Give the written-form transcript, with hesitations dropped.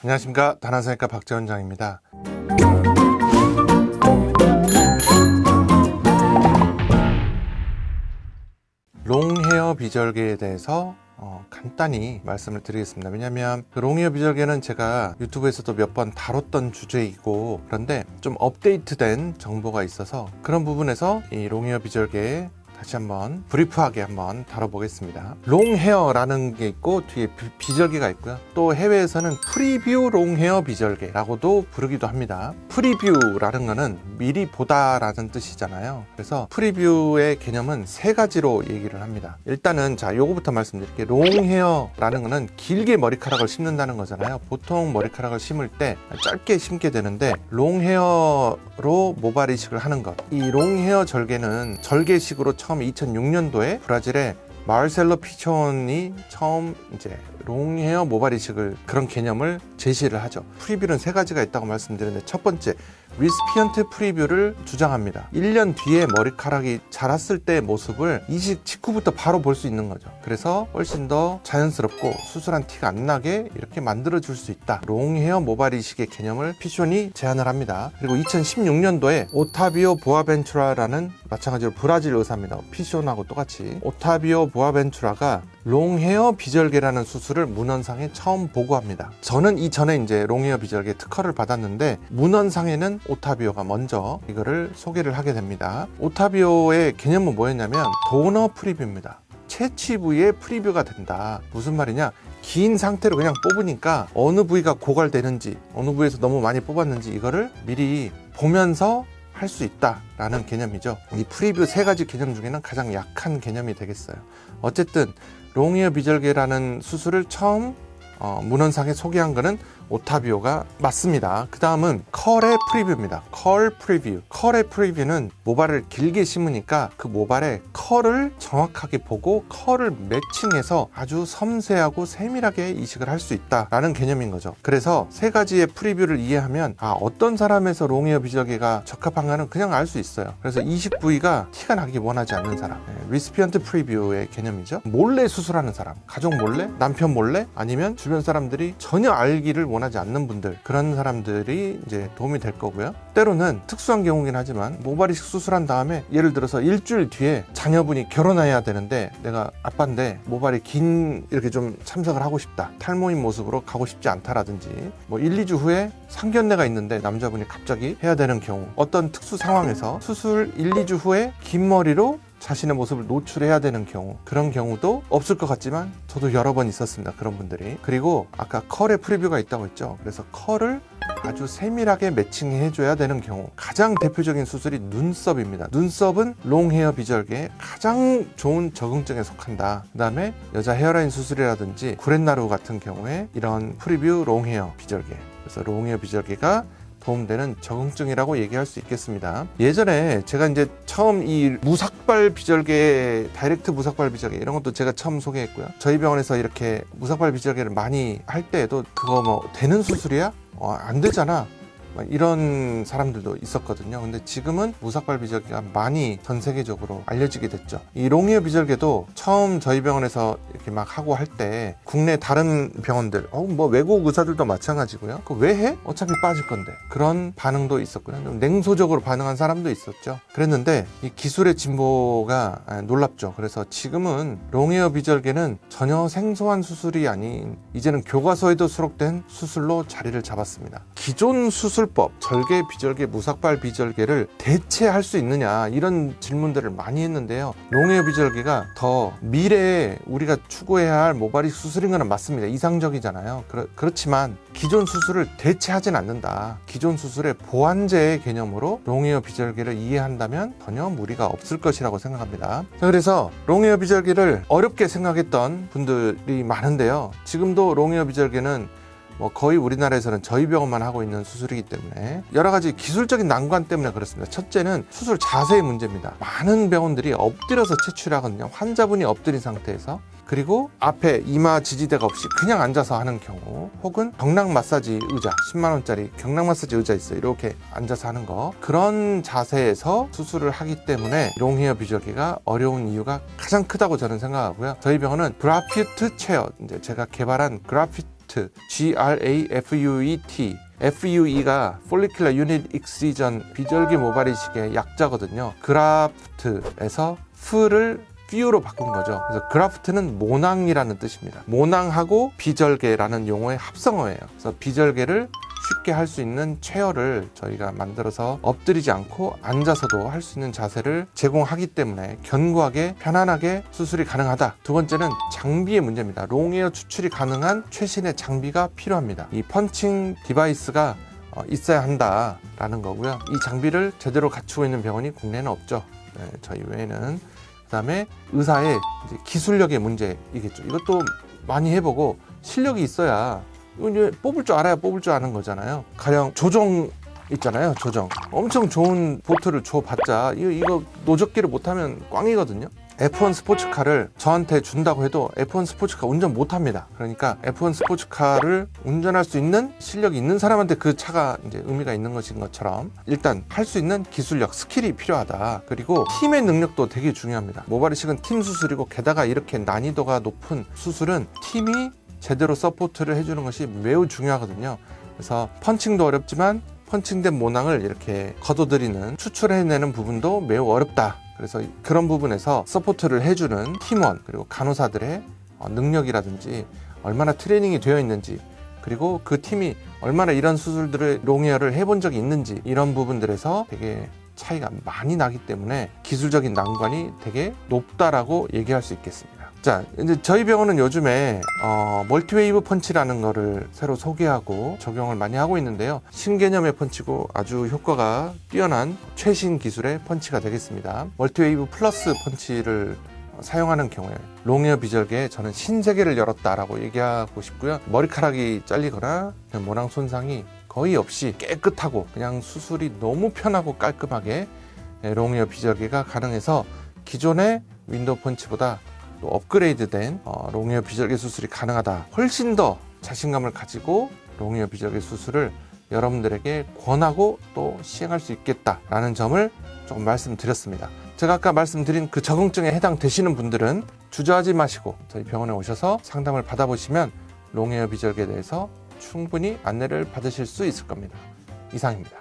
안녕하십니까, 다나성형외과 박재원장입니다. 롱헤어 비절개에 대해서 간단히 말씀을 드리겠습니다. 왜냐하면 롱헤어 비절개는 제가 유튜브에서도 몇 번 다뤘던 주제이고, 그런데 좀 업데이트된 정보가 있어서 그런 부분에서 이 롱헤어 비절개에 다시 한번 브리프하게 한번 다뤄보겠습니다. 롱헤어라는 게 있고 뒤에 비절개가 있고요. 또 해외에서는 프리뷰 롱헤어 비절개라고도 부르기도 합니다. 프리뷰라는 거는 미리 보다라는 뜻이잖아요. 그래서 프리뷰의 개념은 세 가지로 얘기를 합니다. 일단은 요거부터 말씀드릴게요. 롱헤어라는 거는 길게 머리카락을 심는다는 거잖아요. 보통 머리카락을 심을 때 짧게 심게 되는데 롱헤어로 모발 이식을 하는 것. 이 롱헤어 절개는 절개식으로 처음 2006년도에 브라질의 마르셀로 피촌이 처음 이제 롱헤어 모발 이식을 그런 개념을 제시를 하죠. 프리뷰는 세 가지가 있다고 말씀드렸는데, 첫 번째 리스피언트 프리뷰를 주장합니다. 1년 뒤에 머리카락이 자랐을 때의 모습을 이식 직후부터 바로 볼 수 있는 거죠. 그래서 훨씬 더 자연스럽고 수술한 티가 안 나게 이렇게 만들어 줄 수 있다. 롱헤어 모발 이식의 개념을 피촌이 제안을 합니다. 그리고 2016년도에 오타비오 보아벤투라라는, 마찬가지로 브라질 의사입니다. 피촌하고 똑같이 오타비오 보아벤투라가 롱헤어 비절개라는 수술을 문헌상에 처음 보고합니다. 저는 이전에 이제 롱헤어 비절개 특허를 받았는데, 문헌상에는 오타비오가 먼저 이거를 소개를 하게 됩니다. 오타비오의 개념은 뭐였냐면 도너 프리뷰입니다. 채취 부위에 프리뷰가 된다. 무슨 말이냐? 긴 상태로 그냥 뽑으니까 어느 부위가 고갈되는지, 어느 부위에서 너무 많이 뽑았는지 이거를 미리 보면서 할 수 있다라는 개념이죠. 이 프리뷰 세 가지 개념 중에는 가장 약한 개념이 되겠어요. 어쨌든 롱헤어 비절개라는 수술을 처음 문헌상에 소개한 거는 오타비오가 맞습니다. 그 다음은 컬의 프리뷰입니다. 컬 프리뷰. 컬의 프리뷰는 모발을 길게 심으니까 그 모발의 컬을 정확하게 보고 컬을 매칭해서 아주 섬세하고 세밀하게 이식을 할 수 있다라는 개념인 거죠. 그래서 세 가지의 프리뷰를 이해하면 어떤 사람에서 롱헤어 비절개가 적합한가는 그냥 알 수 있어요. 그래서 이식 부위가 티가 나기 원하지 않는 사람, 리스피언트 프리뷰의 개념이죠. 몰래 수술하는 사람, 가족 몰래, 남편 몰래, 아니면 주변 사람들이 전혀 알기를 원하지 않는 분들, 그런 사람들이 이제 도움이 될 거고요. 때로는 특수한 경우긴 하지만 모발 이식 수술한 다음에 예를 들어서 일주일 뒤에 자녀분이 결혼해야 되는데, 내가 아빠인데 모발이 긴 이렇게 좀 참석을 하고 싶다, 탈모인 모습으로 가고 싶지 않다라든지, 뭐 1, 2주 후에 상견례가 있는데 남자분이 갑자기 해야 되는 경우, 어떤 특수 상황에서 수술 1, 2주 후에 긴 머리로 자신의 모습을 노출해야 되는 경우, 그런 경우도 없을 것 같지만 저도 여러 번 있었습니다. 그런 분들이. 그리고 아까 컬의 프리뷰가 있다고 했죠. 그래서 컬을 아주 세밀하게 매칭해 줘야 되는 경우, 가장 대표적인 수술이 눈썹입니다. 눈썹은 롱헤어 비절개의 가장 좋은 적응증에 속한다. 그 다음에 여자 헤어라인 수술이라든지 구렛나루 같은 경우에 이런 프리뷰 롱헤어 비절개, 그래서 롱헤어 비절개가 도움되는 적응증이라고 얘기할 수 있겠습니다. 예전에 제가 이제 처음 이 무삭발 비절개, 다이렉트 무삭발 비절개 이런 것도 제가 처음 소개했고요. 저희 병원에서 이렇게 무삭발 비절개를 많이 할 때에도 그거 뭐 되는 수술이야? 안 되잖아. 이런 사람들도 있었거든요. 근데 지금은 무삭발 비절개가 많이 전 세계적으로 알려지게 됐죠. 이 롱헤어 비절개도 처음 저희 병원에서 이렇게 막 하고 할 때 국내 다른 병원들, 뭐 외국 의사들도 마찬가지고요. 그거 왜 해? 어차피 빠질 건데. 그런 반응도 있었고요. 좀 냉소적으로 반응한 사람도 있었죠. 그랬는데 이 기술의 진보가 놀랍죠. 그래서 지금은 롱헤어 비절개는 전혀 생소한 수술이 아닌, 이제는 교과서에도 수록된 수술로 자리를 잡았습니다. 기존 수술법, 절개, 비절개, 무삭발 비절개를 대체할 수 있느냐, 이런 질문들을 많이 했는데요. 롱헤어 비절개가 더 미래에 우리가 추구해야 할 모발 이식 수술인 건 맞습니다. 이상적이잖아요. 그렇지만 기존 수술을 대체하진 않는다. 기존 수술의 보완제의 개념으로 롱헤어 비절개를 이해한다면 전혀 무리가 없을 것이라고 생각합니다. 그래서 롱헤어 비절개를 어렵게 생각했던 분들이 많은데요. 지금도 롱헤어 비절개는 거의 우리나라에서는 저희 병원만 하고 있는 수술이기 때문에 여러 가지 기술적인 난관 때문에 그렇습니다. 첫째는 수술 자세의 문제입니다. 많은 병원들이 엎드려서 채취를 하거든요. 환자분이 엎드린 상태에서. 그리고 앞에 이마 지지대가 없이 그냥 앉아서 하는 경우, 혹은 경락 마사지 의자, 10만원짜리 경락 마사지 의자 있어요. 이렇게 앉아서 하는 거, 그런 자세에서 수술을 하기 때문에 롱헤어 비절개가 어려운 이유가 가장 크다고 저는 생각하고요. 저희 병원은 그라피트 체어, 이제 제가 개발한 그라피트 graft, GRAFUET. FUE가 Follicular Unit Excision 비절개 모발이식의 약자거든요. graft에서 f를 퓨로 바꾼 거죠. 그래서 그라프트는 모낭이라는 뜻입니다. 모낭하고 비절개라는 용어의 합성어예요. 그래서 비절개를 쉽게 할 수 있는 체어를 저희가 만들어서 엎드리지 않고 앉아서도 할 수 있는 자세를 제공하기 때문에 견고하게 편안하게 수술이 가능하다. 두 번째는 장비의 문제입니다. 롱헤어 추출이 가능한 최신의 장비가 필요합니다. 이 펀칭 디바이스가 있어야 한다라는 거고요. 이 장비를 제대로 갖추고 있는 병원이 국내에는 없죠. 네, 저희 외에는. 그다음에 의사의 이제 기술력의 문제이겠죠. 이것도 많이 해보고 실력이 있어야 이제 뽑을 줄 알아야 뽑을 줄 아는 거잖아요. 가령 조정 있잖아요. 조정 엄청 좋은 보트를 줘봤자 이거 노젓기를 못하면 꽝이거든요. F1 스포츠카를 저한테 준다고 해도 F1 스포츠카 운전 못합니다. 그러니까 F1 스포츠카를 운전할 수 있는 실력이 있는 사람한테 그 차가 이제 의미가 있는 것인 것처럼 일단 할 수 있는 기술력, 스킬이 필요하다. 그리고 팀의 능력도 되게 중요합니다. 모발이식은 팀 수술이고 게다가 이렇게 난이도가 높은 수술은 팀이 제대로 서포트를 해주는 것이 매우 중요하거든요. 그래서 펀칭도 어렵지만 펀칭된 모낭을 이렇게 걷어들이는, 추출해내는 부분도 매우 어렵다. 그래서 그런 부분에서 서포트를 해주는 팀원, 그리고 간호사들의 능력이라든지 얼마나 트레이닝이 되어 있는지, 그리고 그 팀이 얼마나 이런 수술들을 롱헤어를 해본 적이 있는지, 이런 부분들에서 되게 차이가 많이 나기 때문에 기술적인 난관이 되게 높다라고 얘기할 수 있겠습니다. 자, 이제 저희 병원은 요즘에 멀티웨이브 펀치라는 거를 새로 소개하고 적용을 많이 하고 있는데요. 신개념의 펀치고 아주 효과가 뛰어난 최신 기술의 펀치가 되겠습니다. 멀티웨이브 플러스 펀치를 사용하는 경우에 롱헤어 비절개에 저는 신세계를 열었다라고 얘기하고 싶고요. 머리카락이 잘리거나 모낭 손상이 거의 없이 깨끗하고 그냥 수술이 너무 편하고 깔끔하게 롱헤어 비절개가 가능해서 기존의 윈도우 펀치보다 또 업그레이드된 롱헤어 비절개 수술이 가능하다. 훨씬 더 자신감을 가지고 롱헤어 비절개 수술을 여러분들에게 권하고 또 시행할 수 있겠다라는 점을 조금 말씀드렸습니다. 제가 아까 말씀드린 그 적응증에 해당되시는 분들은 주저하지 마시고 저희 병원에 오셔서 상담을 받아보시면 롱헤어 비절개에 대해서 충분히 안내를 받으실 수 있을 겁니다. 이상입니다.